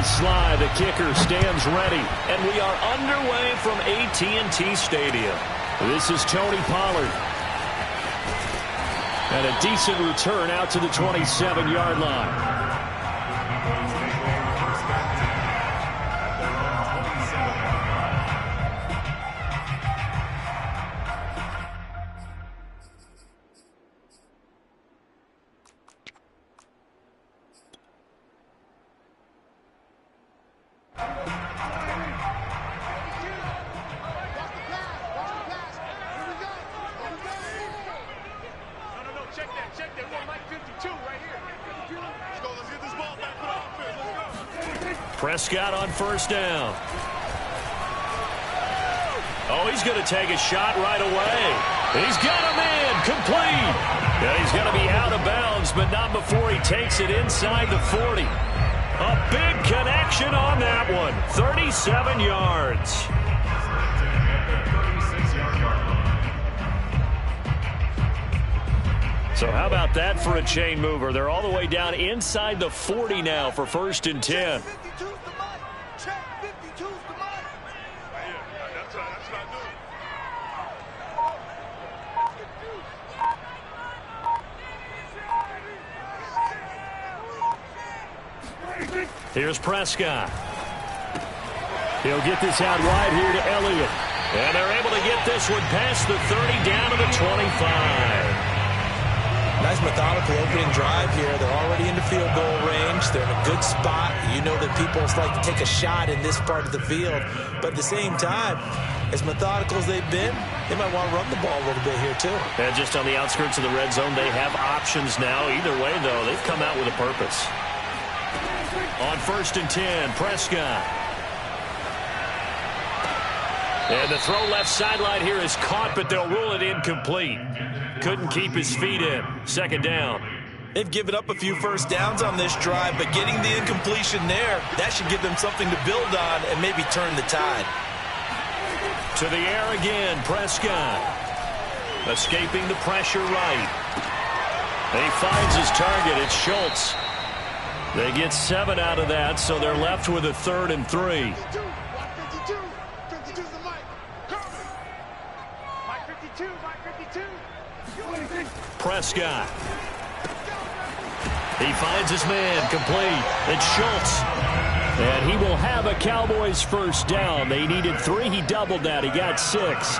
Sly, the kicker, stands ready. And we are underway from AT&T Stadium. This is Tony Pollard. And a decent return out to the 27-yard line. Prescott on first down. Oh, he's going to take a shot right away. He's got a man complete. And he's going to be out of bounds, but not before he takes it inside the 40. A big connection on that one. 37 yards. So how about that for a chain mover? They're all the way down inside the 40 now for 1st and 10. Here's Prescott. He'll get this out wide here to Elliott. And they're able to get this one past the 30 down to the 25. Nice methodical opening drive here. They're already into field goal range. They're in a good spot. You know that people like to take a shot in this part of the field. But at the same time, as methodical as they've been, they might want to run the ball a little bit here too. And just on the outskirts of the red zone, they have options now. Either way, though, they've come out with a purpose. On 1st and 10, Prescott. And the throw left sideline here is caught, but they'll rule it incomplete. Couldn't keep his feet in. 2nd down. They've given up a few first downs on this drive, but getting the incompletion there, that should give them something to build on and maybe turn the tide. To the air again, Prescott. Escaping the pressure right. And he finds his target. It's Schultz. They get 7 out of that, so they're left with a 3rd and 3. Prescott. He finds his man complete. It's Schultz. And he will have a Cowboys 1st down. They needed 3. He doubled that. He got 6.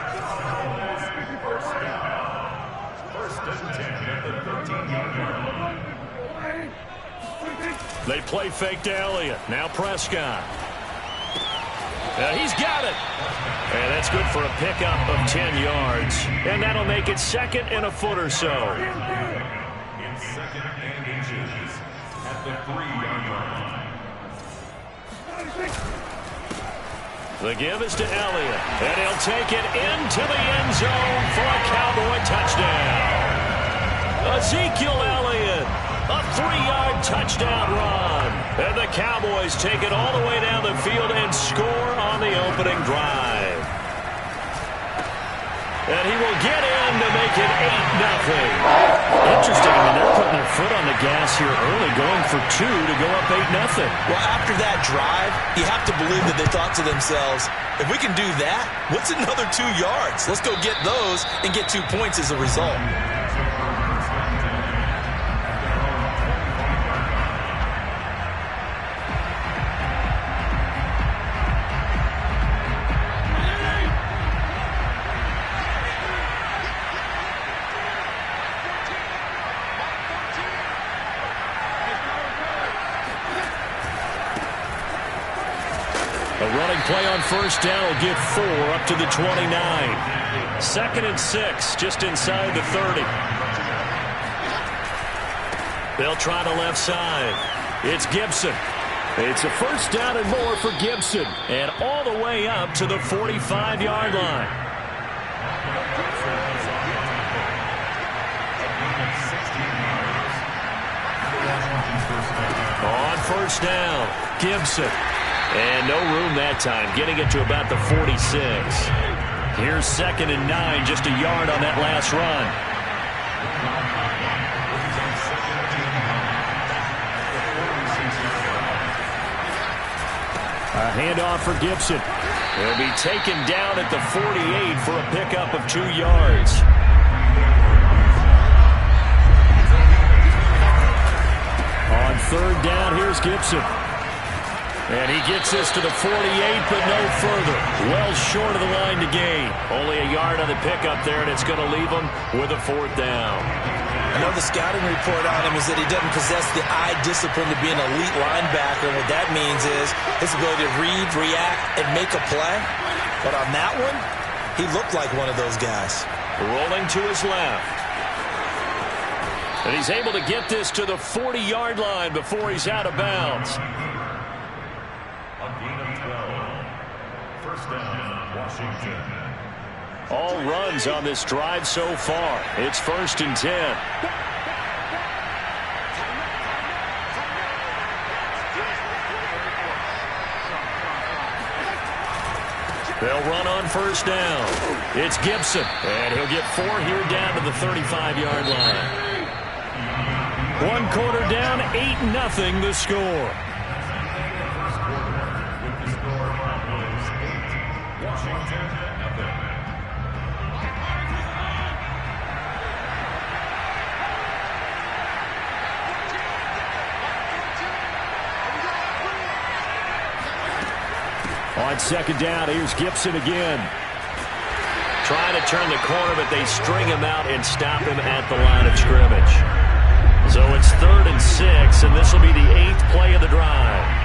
They play fake to Elliott. Now Prescott. He's got it. And that's good for a pickup of 10 yards. And that'll make it 2nd and a foot or so. In 2nd and inches at the 3-yard line. The give is to Elliott. And he'll take it into the end zone for a Cowboy touchdown. Ezekiel Elliott. A 3-yard touchdown run. And the Cowboys take it all the way down the field and score on the opening drive. And he will get in to make it 8-0. Interesting. I mean, they're putting their foot on the gas here early, going for 2 to go up 8-0. Well, after that drive, you have to believe that they thought to themselves, if we can do that, what's another 2 yards? Let's go get those and get 2 points as a result. Play on 1st down will get 4 up to the 29. 2nd and 6 just inside the 30. They'll try the left side. It's Gibson. It's a 1st down and more for Gibson. And all the way up to the 45-yard line. On 1st down, Gibson. And no room that time, getting it to about the 46. Here's 2nd and 9, just a yard on that last run. handoff for Gibson. He'll be taken down at the 48 for a pickup of 2 yards. On third down, here's Gibson. And he gets this to the 48, but no further. Well short of the line to gain. Only a yard on the pickup there, and it's going to leave him with a 4th down. I know the scouting report on him is that he doesn't possess the eye discipline to be an elite linebacker. And what that means is his ability to read, react, and make a play. But on that one, he looked like one of those guys. Rolling to his left. And he's able to get this to the 40-yard line before he's out of bounds. A gain of 12. First down, Washington. All runs on this drive so far. It's 1st and 10. They'll run on 1st down. It's Gibson, and he'll get 4 here down to the 35-yard line. 1 quarter down, 8-0 the score. On 2nd down, here's Gibson again. Trying to turn the corner, but they string him out and stop him at the line of scrimmage. So it's 3rd and 6, and this will be the 8th play of the drive.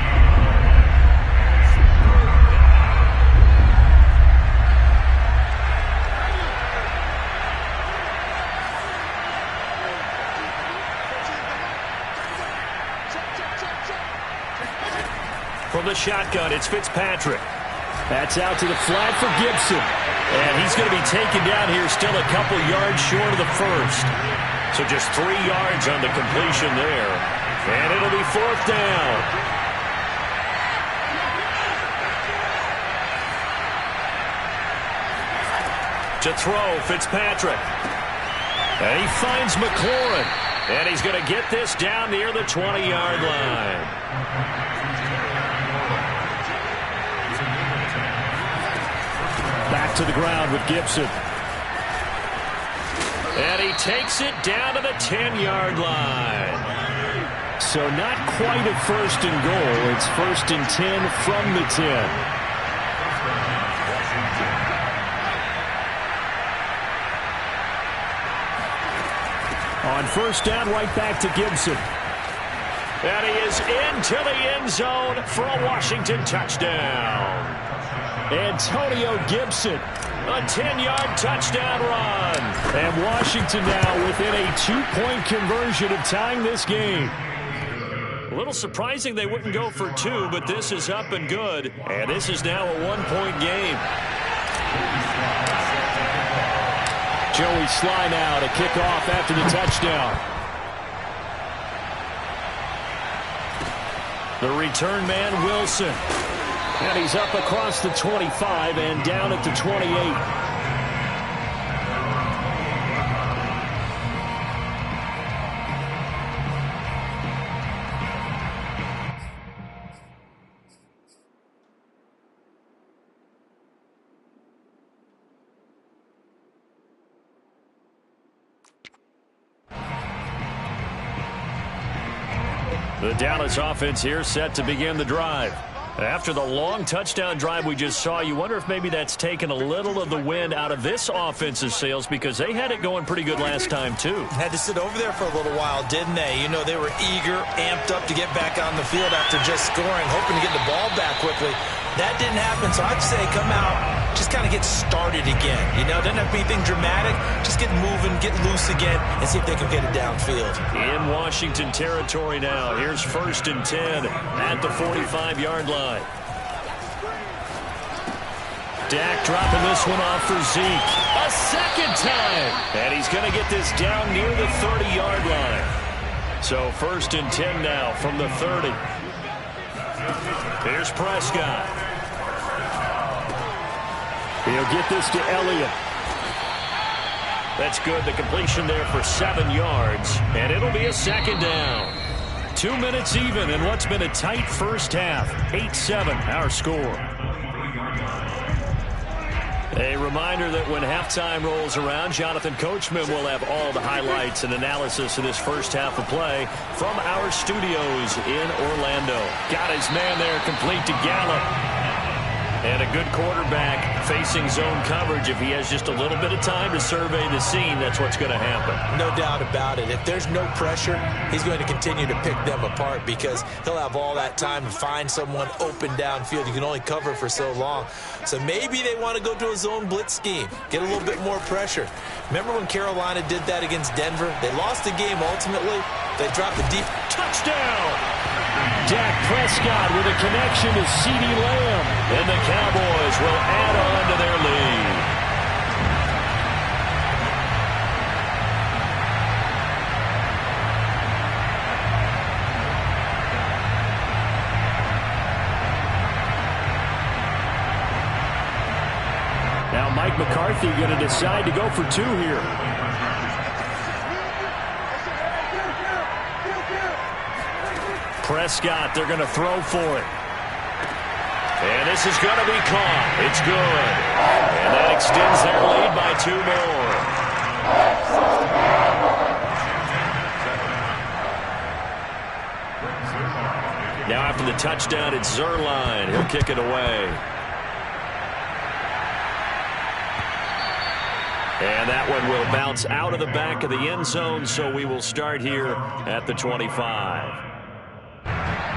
From the shotgun, it's Fitzpatrick. That's out to the flat for Gibson. And he's going to be taken down here still a couple yards short of the 1st. So just 3 yards on the completion there. And it'll be 4th down. To throw, Fitzpatrick. And he finds McLaurin. And he's going to get this down near the 20-yard line. Back to the ground with Gibson. And he takes it down to the 10-yard line. So not quite a 1st and goal. It's 1st and 10 from the 10. On 1st down, right back to Gibson. And he is into the end zone for a Washington touchdown. Antonio Gibson, a 10-yard touchdown run. And Washington now within a 2-point conversion of tying this game. A little surprising they wouldn't go for 2, but this is up and good. And this is now a 1-point game. Joey Sly now to kick off after the touchdown. The return man, Wilson. And he's up across the 25 and down at the 28. The Dallas offense here set to begin the drive. After the long touchdown drive we just saw, you wonder if maybe that's taken a little of the wind out of this offensive sails because they had it going pretty good last time, too. Had to sit over there for a little while, didn't they? You know, they were eager, amped up to get back on the field after just scoring, hoping to get the ball back quickly. That didn't happen, so I'd say come out, just kind of get started again. You know, doesn't have to be anything dramatic. Just get moving, get loose again, and see if they can get it downfield. In Washington territory now. Here's 1st and 10 at the 45-yard line. Dak dropping this one off for Zeke. A second time. And he's going to get this down near the 30-yard line. So 1st and 10 now from the 30. Here's Prescott. He'll get this to Elliott. That's good. The completion there for 7 yards. And it'll be a 2nd down. 2 minutes even in what's been a tight first half. 8-7 our score. A reminder that when halftime rolls around, Jonathan Coachman will have all the highlights and analysis of this first half of play from our studios in Orlando. Got his man there complete to Gallup. And a good quarterback facing zone coverage. If he has just a little bit of time to survey the scene, that's what's going to happen. No doubt about it. If there's no pressure, he's going to continue to pick them apart because he'll have all that time to find someone open downfield. You can only cover for so long. So maybe they want to go to a zone blitz scheme, get a little bit more pressure. Remember when Carolina did that against Denver? They lost the game ultimately. They dropped the deep touchdown. Dak Prescott with a connection to CeeDee Lamb. And the Cowboys will add on to their lead. Now Mike McCarthy going to decide to go for 2 here. Prescott, they're going to throw for it. And this is going to be caught. It's good. And that extends their lead by 2 more. Now after the touchdown, it's Zuerlein. He'll kick it away. And that one will bounce out of the back of the end zone, so we will start here at the 25.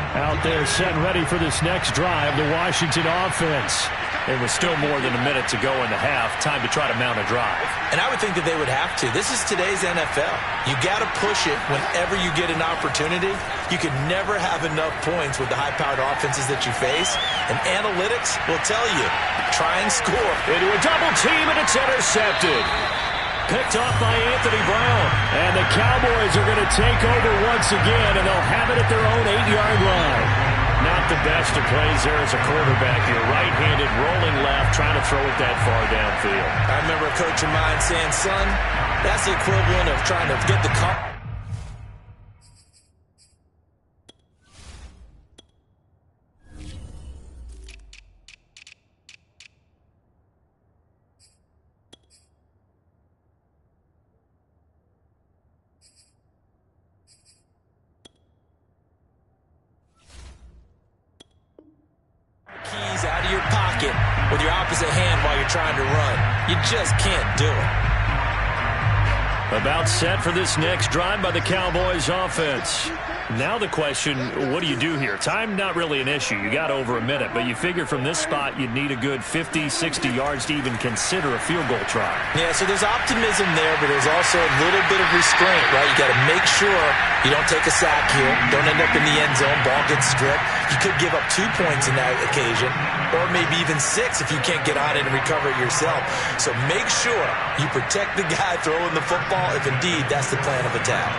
Out there set and ready for this next drive, the Washington offense. It was still more than a minute to go in the half. Time to try to mount a drive. And I would think that they would have to. This is today's NFL. You got to push it whenever you get an opportunity. You can never have enough points with the high-powered offenses that you face. And analytics will tell you, try and score. Into a double team, and it's intercepted. Picked off by Anthony Brown. And the Cowboys are going to take over once again, and they'll have it at their own 8-yard line. Not the best of plays there as a quarterback. You're right-handed, rolling left, trying to throw it that far downfield. I remember a coach of mine saying, son, that's the equivalent of trying to get the car. Keys out of your pocket with your opposite hand while you're trying to run. You just can't do it. About set for this next drive by the Cowboys offense. Now the question, what do you do here? Time not really an issue. You got over a minute, but you figure from this spot you'd need a good 50, 60 yards to even consider a field goal try. Yeah, so there's optimism there, but there's also a little bit of restraint, right? You got to make sure you don't take a sack here. Don't end up in the end zone. Ball gets stripped. You could give up 2 points in that occasion, or maybe even 6 if you can't get on it and recover it yourself. So make sure you protect the guy throwing the football if indeed that's the plan of attack.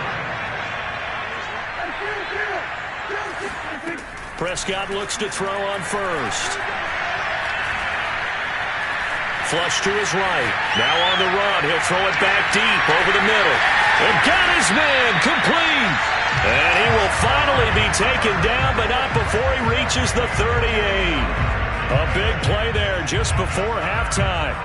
Prescott looks to throw on first. Flush to his right. Now on the run. He'll throw it back deep over the middle. And got his man complete. And he will finally be taken down, but not before he reaches the 38. A big play there just before halftime.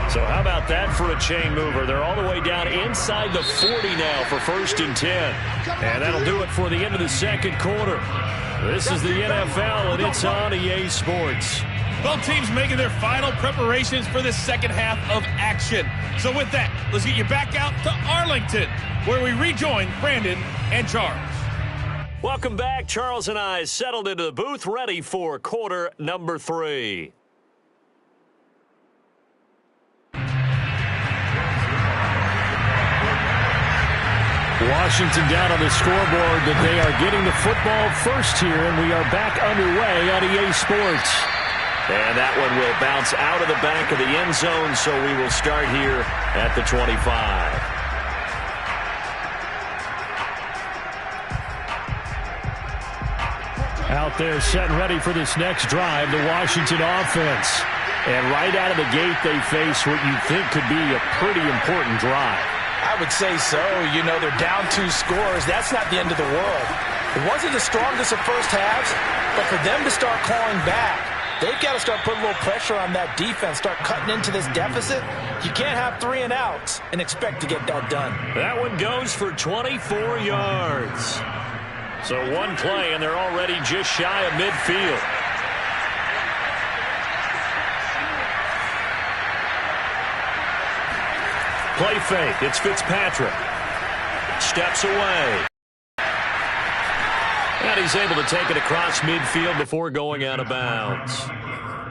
So how about that for a chain mover? They're all the way down inside the 40 now for 1st and 10. And that'll do it for the end of the second quarter. This is the NFL, and it's on EA Sports. Both teams making their final preparations for the second half of action. So with that, let's get you back out to Arlington, where we rejoin Brandon and Charles. Welcome back. Charles and I settled into the booth, ready for quarter number 3. Washington down on the scoreboard that they are getting the football first here, and we are back underway on EA Sports. And that one will bounce out of the back of the end zone, so we will start here at the 25. Out there set and ready for this next drive, the Washington offense. And right out of the gate, they face what you think could be a pretty important drive. I would say so. You know, they're down 2 scores. That's not the end of the world. It wasn't the strongest of first halves, but for them to start clawing back, they've got to start putting a little pressure on that defense, start cutting into this deficit. You can't have 3 and outs and expect to get that done. That one goes for 24 yards. So one play, and they're already just shy of midfield. Play fake. It's Fitzpatrick. Steps away. And he's able to take it across midfield before going out of bounds.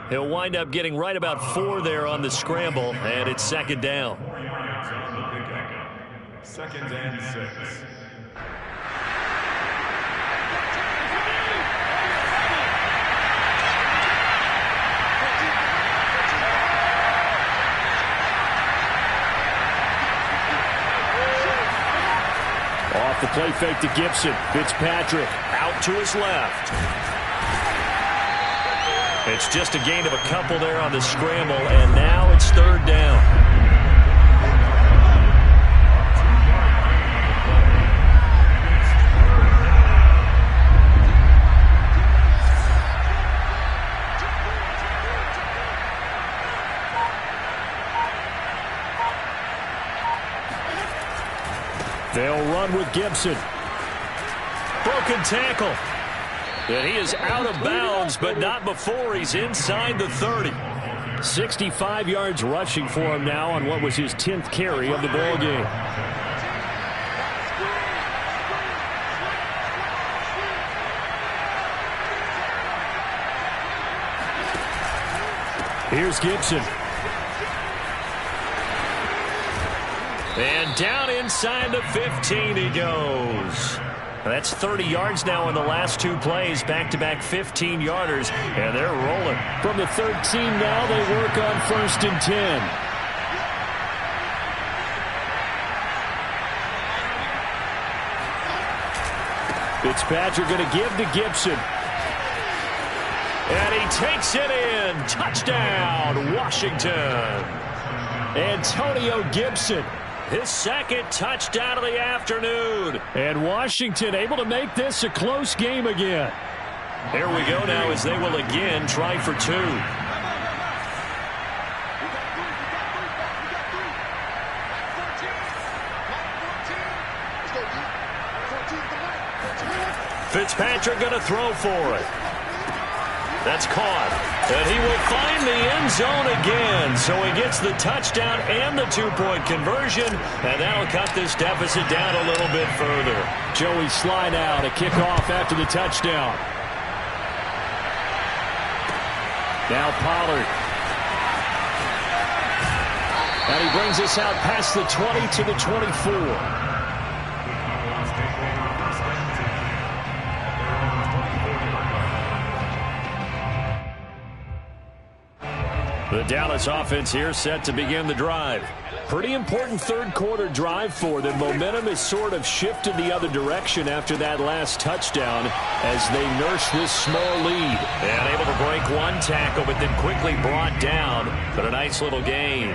He'll wind up getting right about 4 there on the scramble, and it's second down. 2nd and 6. Off the play fake to Gibson. Fitzpatrick out to his left. It's just a gain of a couple there on the scramble, and now it's 3rd down. They'll run with Gibson. Broken tackle. And he is out of bounds, but not before he's inside the 30. 65 yards rushing for him now on what was his 10th carry of the ball game. Here's Gibson. And down inside the 15 he goes. That's 30 yards now in the last 2 plays, back-to-back 15-yarders, and they're rolling. From the 13 now, they work on 1st and 10. Fitzpatrick going to give to Gibson. And he takes it in. Touchdown, Washington. Antonio Gibson. His 2nd touchdown of the afternoon. And Washington able to make this a close game again. Here we go now as they will again try for 2. Fitzpatrick going to throw for it. That's caught. And he will find the end zone again. So he gets the touchdown and the 2-point conversion. And that'll cut this deficit down a little bit further. Joey slide out, a kickoff after the touchdown. Now Pollard. And he brings us out past the 20 to the 24. The Dallas offense here set to begin the drive. Pretty important 3rd quarter drive for them. Momentum has sort of shifted the other direction after that last touchdown as they nurse this small lead. And able to break 1 tackle, but then quickly brought down. But a nice little gain.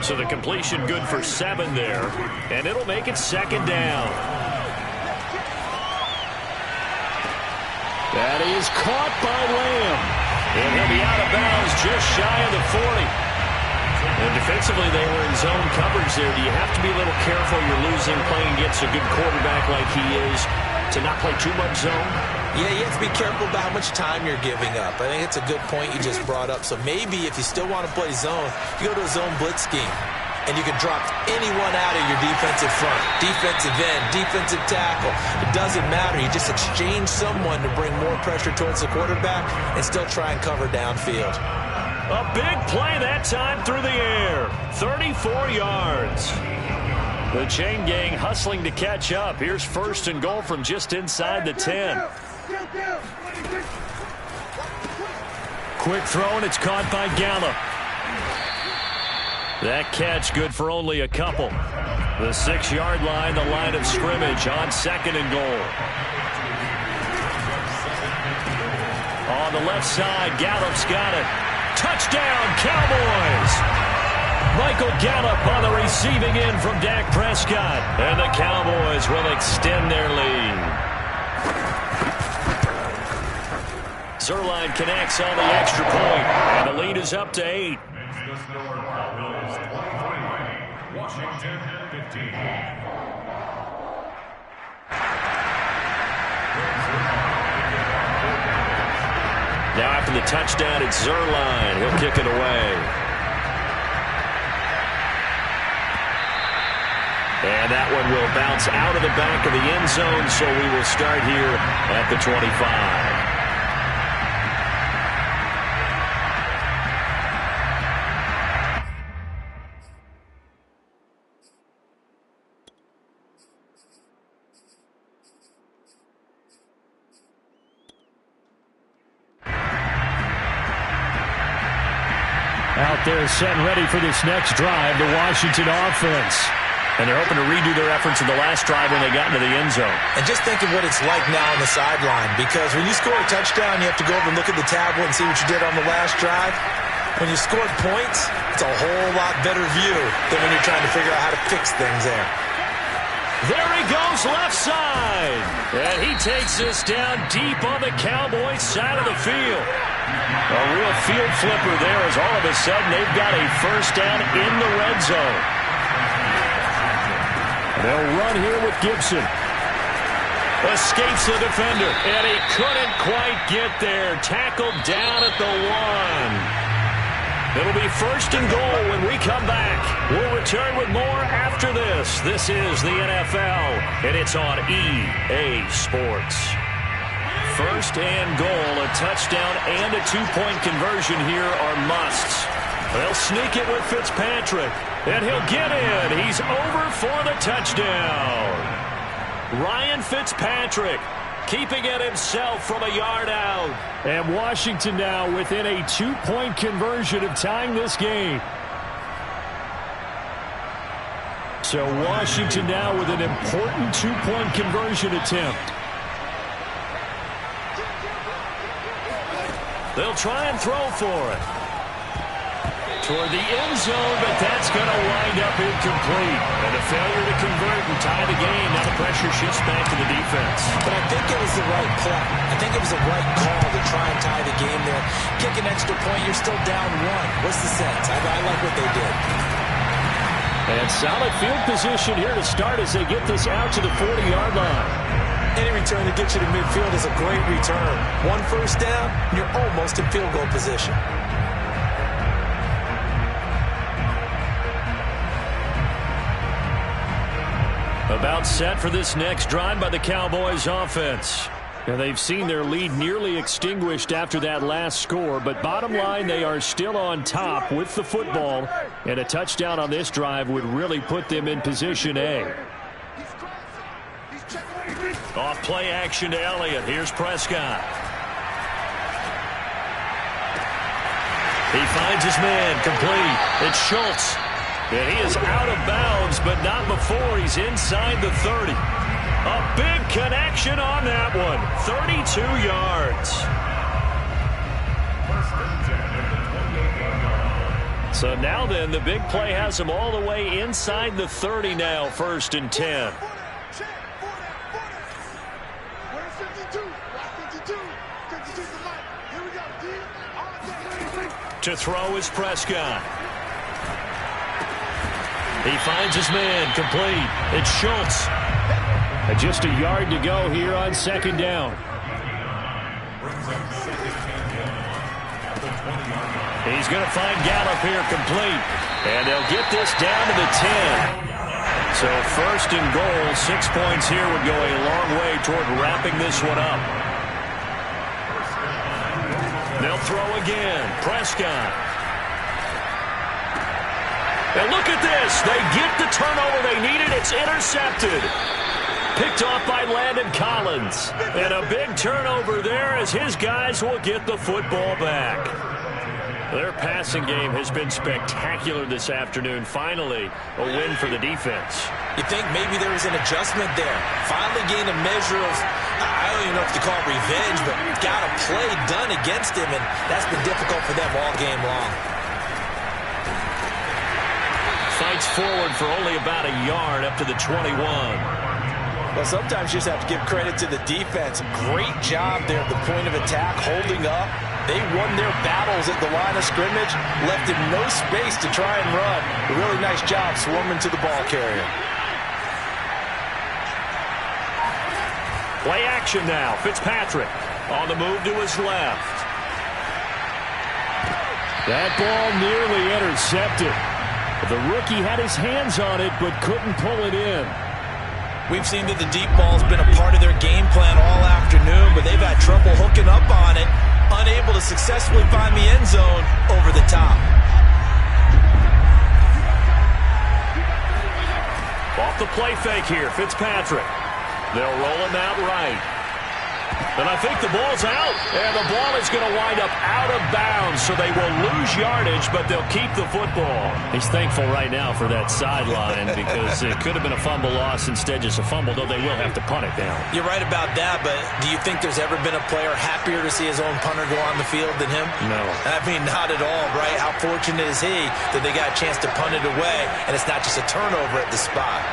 So the completion good for 7 there. And it'll make it 2nd down. That is caught by Lamb. And he'll be out of bounds just shy of the 40. And defensively, they were in zone coverage there. Do you have to be a little careful? You're losing playing against a good quarterback like he is to not play too much zone? Yeah, you have to be careful about how much time you're giving up. I think it's a good point you just brought up. So maybe if you still want to play zone, you go to a zone blitz scheme. And you can drop anyone out of your defensive front, defensive end, defensive tackle. It doesn't matter. You just exchange someone to bring more pressure towards the quarterback and still try and cover downfield. A big play that time through the air. 34 yards. The chain gang hustling to catch up. Here's 1st and goal from just inside the 10. Quick throw, and it's caught by Gallup. That catch good for only a couple. The 6-yard line, the line of scrimmage on 2nd and goal. On the left side, Gallup's got it. Touchdown, Cowboys! Michael Gallup on the receiving end from Dak Prescott. And the Cowboys will extend their lead. Zuerlein connects on the extra point, and the lead is up to 8. Washington 15. Now after the touchdown, it's Zuerlein. He'll kick it away. And that one will bounce out of the back of the end zone, so we will start here at the 25. Out there set and ready for this next drive, the Washington offense. And they're hoping to redo their efforts in the last drive when they got into the end zone. And just think of what it's like now on the sideline, because when you score a touchdown, you have to go over and look at the tablet and see what you did on the last drive. When you scored points, it's a whole lot better view than when you're trying to figure out how to fix things there. There he goes, left side. And he takes this down deep on the Cowboys side of the field. A real field flipper there, as all of a sudden they've got a first down in the red zone. They'll run here with Gibson. Escapes the defender, and he couldn't quite get there. Tackled down at the 1. It'll be first and goal when we come back. We'll return with more after this. This is the NFL, and it's on EA Sports. First and goal, a touchdown and a two-point conversion here are musts. They'll sneak it with Fitzpatrick, and he'll get in. He's over for the touchdown. Ryan Fitzpatrick keeping it himself from a yard out. And Washington now within a two-point conversion of tying this game. So Washington now with an important two-point conversion attempt. They'll try and throw for it. Toward the end zone, but that's going to wind up incomplete. And a failure to convert and tie the game. Now the pressure shifts back to the defense. But I think it was the right play. I think it was the right call to try and tie the game there. Kick an extra point, you're still down 1. What's the sense? I like what they did. And solid field position here to start as they get this out to the 40-yard line. Any return to get you to midfield is a great return. 1 first down, you're almost in field goal position. About set for this next drive by the Cowboys offense. Now they've seen their lead nearly extinguished after that last score, but bottom line, they are still on top with the football, and a touchdown on this drive would really put them in position A. Off play action to Elliott. Here's Prescott. He finds his man complete. It's Schultz. And he is out of bounds, but not before he's inside the 30. A big connection on that one. 32 yards. So now then, the big play has him all the way inside the 30 now, 1st and 10. To throw is Prescott. He finds his man complete. It's Schultz. Just a yard to go here on 2nd down. He's going to find Gallup here complete. And they'll get this down to the 10. So 1st and goal, 6 points here would go a long way toward wrapping this one up. They'll throw again. Prescott. And look at this. They get the turnover they needed. It's intercepted. Picked off by Landon Collins. And a big turnover there as his guys will get the football back. Their passing game has been spectacular this afternoon. Finally, a win for the defense. You think maybe there was an adjustment there. Finally gained a measure of, I don't even know if to call it revenge, but got a play done against him, and that's been difficult for them all game long. gets forward for only about a yard up to the 21. Well, sometimes you just have to give credit to the defense. Great job there at the point of attack, holding up. They won their battles at the line of scrimmage, left him no space to try and run. A really nice job swarming to the ball carrier. Play action now. Fitzpatrick on the move to his left. That ball nearly intercepted. The rookie had his hands on it but couldn't pull it in. We've seen that the deep ball's been a part of their game plan all afternoon, but they've had trouble hooking up on it, unable to successfully find the end zone over the top. Off the play fake here, Fitzpatrick. They'll roll him out right. And I think the ball's out. And the ball is going to wind up out of bounds, so they will lose yardage, but they'll keep the football. He's thankful right now for that sideline because it could have been a fumble loss, instead just a fumble, though they will have to punt it down. You're right about that, but do you think there's ever been a player happier to see his own punter go on the field than him? No. I mean, not at all, right? How fortunate is he that they got a chance to punt it away, and it's not just a turnover at the spot.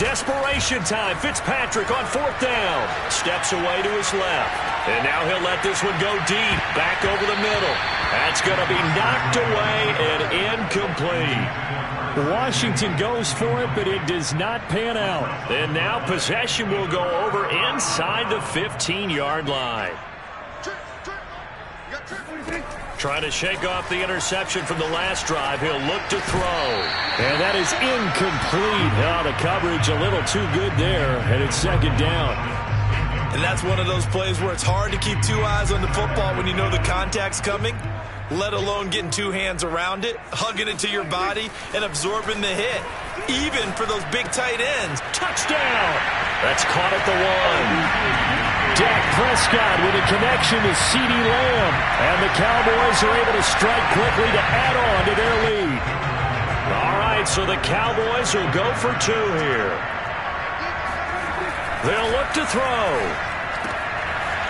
Desperation time. Fitzpatrick on 4th down. Steps away to his left. And now he'll let this one go deep. Back over the middle. That's going to be knocked away and incomplete. Washington goes for it, but it does not pan out. And now possession will go over inside the 15-yard line. Trying to shake off the interception from the last drive. He'll look to throw. And that is incomplete. Oh, the coverage a little too good there, and it's 2nd down. And that's one of those plays where it's hard to keep 2 eyes on the football when you know the contact's coming, let alone getting 2 hands around it, hugging it to your body, and absorbing the hit. Even for those big tight ends. Touchdown! That's caught at the 1. Dak Prescott with a connection to CeeDee Lamb. And the Cowboys are able to strike quickly to add on to their lead. All right, so the Cowboys will go for 2 here. They'll look to throw.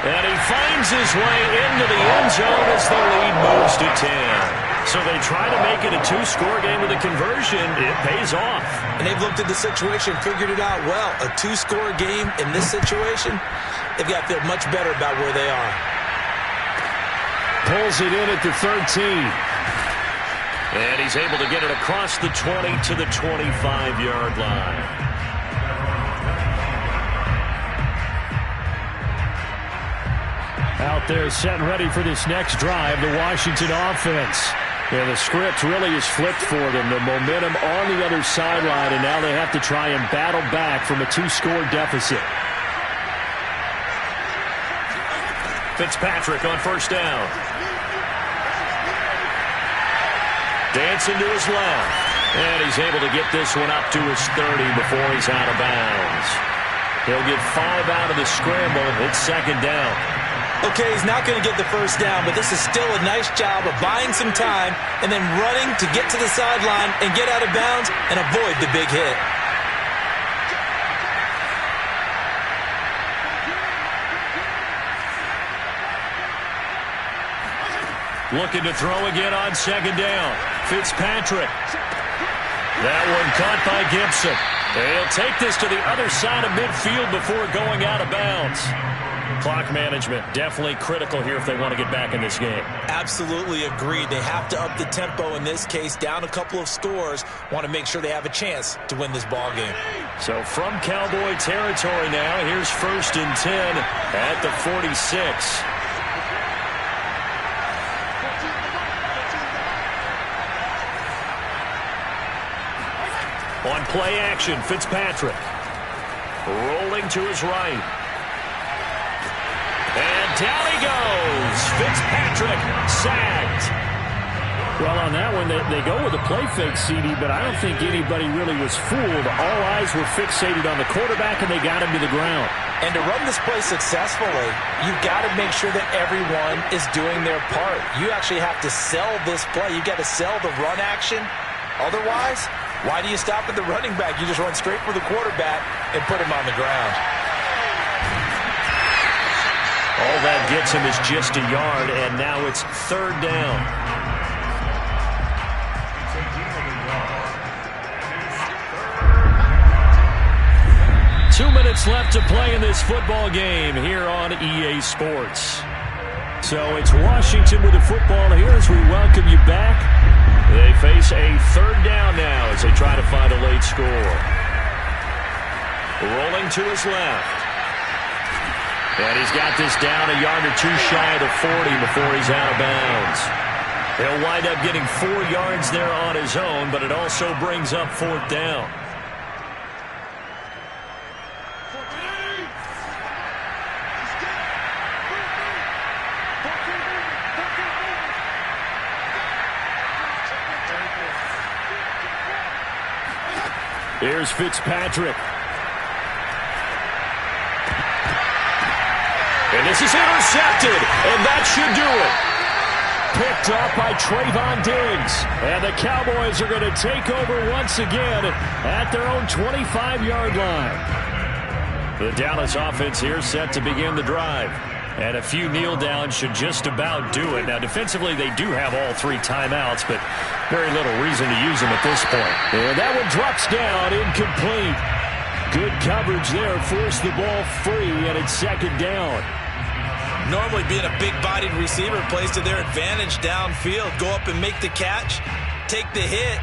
And he finds his way into the end zone as the lead moves to 10. So they try to make it a 2-score game with a conversion. It pays off. And they've looked at the situation, figured it out well. A 2-score game in this situation, they've got to feel much better about where they are. Pulls it in at the 13. And he's able to get it across the 20 to the 25-yard line. Out there set and ready for this next drive, the Washington offense. Yeah, the script really is flipped for them. The momentum on the other sideline, and now they have to try and battle back from a 2-score deficit. Fitzpatrick on 1st down. Dancing to his left. And he's able to get this one up to his 30 before he's out of bounds. He'll get 5 out of the scramble. It's 2nd down. Okay, he's not going to get the 1st down, but this is still a nice job of buying some time and then running to get to the sideline and get out of bounds and avoid the big hit. Looking to throw again on 2nd down. Fitzpatrick. That one caught by Gibson. They'll take this to the other side of midfield before going out of bounds. Clock management definitely critical here if they want to get back in this game. Absolutely agreed. They have to up the tempo in this case, down a couple of scores. Want to make sure they have a chance to win this ball game. So from Cowboy territory now, here's 1st and 10 at the 46. On play action, Fitzpatrick. Rolling to his right. And down he goes. Fitzpatrick sacked. Well, on that one, they go with a play fake, CD, but I don't think anybody really was fooled. All eyes were fixated on the quarterback, and they got him to the ground. And to run this play successfully, you've got to make sure that everyone is doing their part. You actually have to sell this play. You've got to sell the run action. Otherwise, why do you stop at the running back? You just run straight for the quarterback and put him on the ground. All that gets him is just a yard, and now it's third down. 2 minutes left to play in this football game here on EA Sports. So it's Washington with the football here as we welcome you back. They face a third down now as they try to find a late score. Rolling to his left. And he's got this down a yard or two shy of the 40 before he's out of bounds. He'll wind up getting 4 yards there on his own, but it also brings up fourth down. Here's Fitzpatrick. And this is intercepted, and that should do it. Picked up by Trayvon Diggs. And the Cowboys are going to take over once again at their own 25-yard line. The Dallas offense here set to begin the drive. And a few kneel downs should just about do it. Now, defensively, they do have all 3 timeouts, but very little reason to use them at this point. And that one drops down, incomplete. Good coverage there, forced the ball free, and it's second down. Normally being a big-bodied receiver plays to their advantage downfield. Go up and make the catch, take the hit,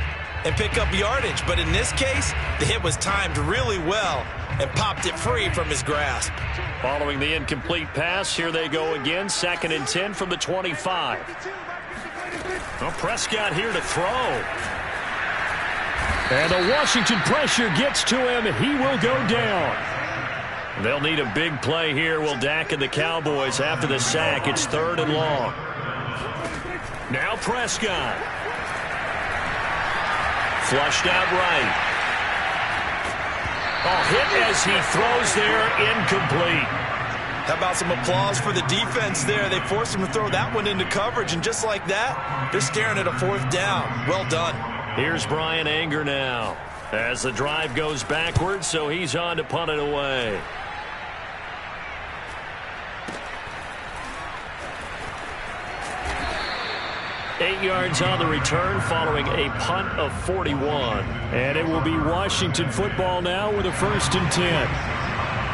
and pick up yardage. But in this case, the hit was timed really well and popped it free from his grasp. Following the incomplete pass, here they go again. 2nd and 10 from the 25. Well, Prescott here to throw. And the Washington pressure gets to him. He will go down. They'll need a big play here. Will Dak and the Cowboys after the sack. It's 3rd and long. Now Prescott. Flushed out right. Hit as he throws there, incomplete. How about some applause for the defense there? They forced him to throw that one into coverage, and just like that, they're staring at a 4th down. Well done. Here's Brian Anger now as the drive goes backwards, so he's on to punt it away. Eight yards on the return following a punt of 41. And it will be Washington football now with a 1st and 10.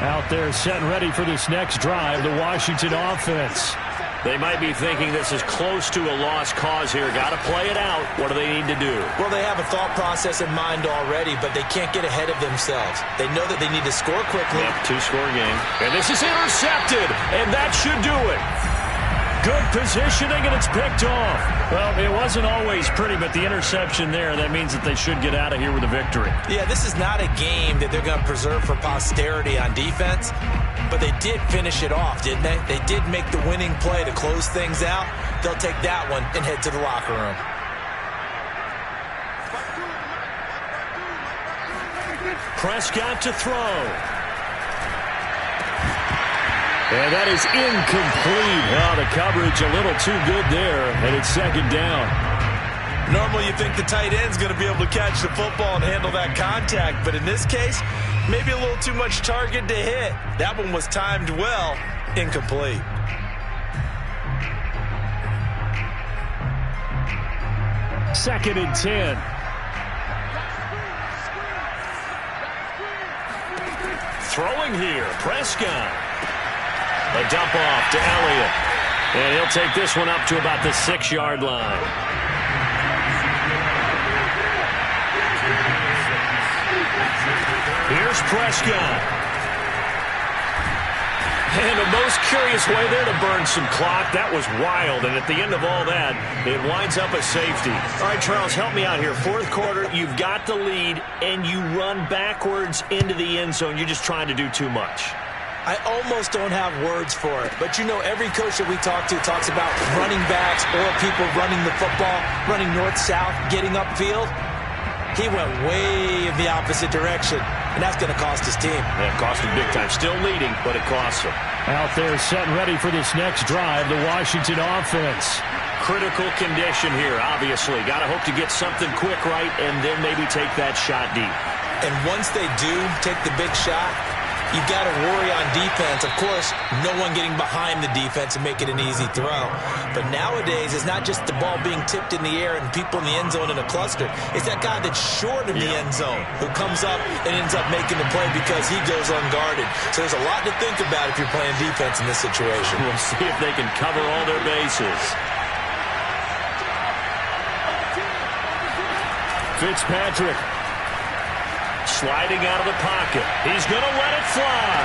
Out there set and ready for this next drive, the Washington offense. They might be thinking this is close to a lost cause here. Got to play it out. What do they need to do? Well, they have a thought process in mind already, but they can't get ahead of themselves. They know that they need to score quickly. Yep, 2-score game. And this is intercepted, and that should do it. Good positioning, and it's picked off. Well, it wasn't always pretty, but the interception there, that means that they should get out of here with a victory. Yeah, this is not a game that they're going to preserve for posterity on defense, but they did finish it off, didn't they? They did make the winning play to close things out. They'll take that one and head to the locker room. Prescott to throw. And that is incomplete. Oh, the coverage a little too good there, and it's second down. Normally you think the tight end's going to be able to catch the football and handle that contact, but in this case, maybe a little too much target to hit. That one was timed well, incomplete. Second and 10. Throwing here, Prescott. A dump off to Elliott. And he'll take this one up to about the 6-yard line. Here's Prescott. And the most curious way there to burn some clock. That was wild. And at the end of all that, it winds up a safety. All right, Charles, help me out here. 4th quarter, you've got the lead, and you run backwards into the end zone. You're just trying to do too much. I almost don't have words for it. But, you know, every coach that we talk to talks about running backs or people running the football, running north-south, getting upfield. He went way in the opposite direction, and that's going to cost his team. That cost him big time. Still leading, but it costs him. Out there set and ready for this next drive, the Washington offense. Critical condition here, obviously. Got to hope to get something quick right and then maybe take that shot deep. And once they do take the big shot, you've got to worry on defense. Of course, no one getting behind the defense and making an easy throw. But nowadays, it's not just the ball being tipped in the air and people in the end zone in a cluster. It's that guy that's short of the end zone who comes up and ends up making the play because he goes unguarded. So there's a lot to think about if you're playing defense in this situation. We'll see if they can cover all their bases. Fitzpatrick sliding out of the pocket. He's going to let it fly.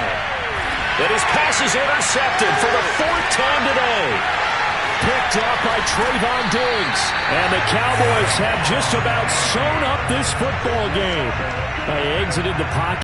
And his pass is intercepted for the 4th time today. Picked off by Trayvon Diggs. And the Cowboys have just about sewn up this football game. They exited the pocket.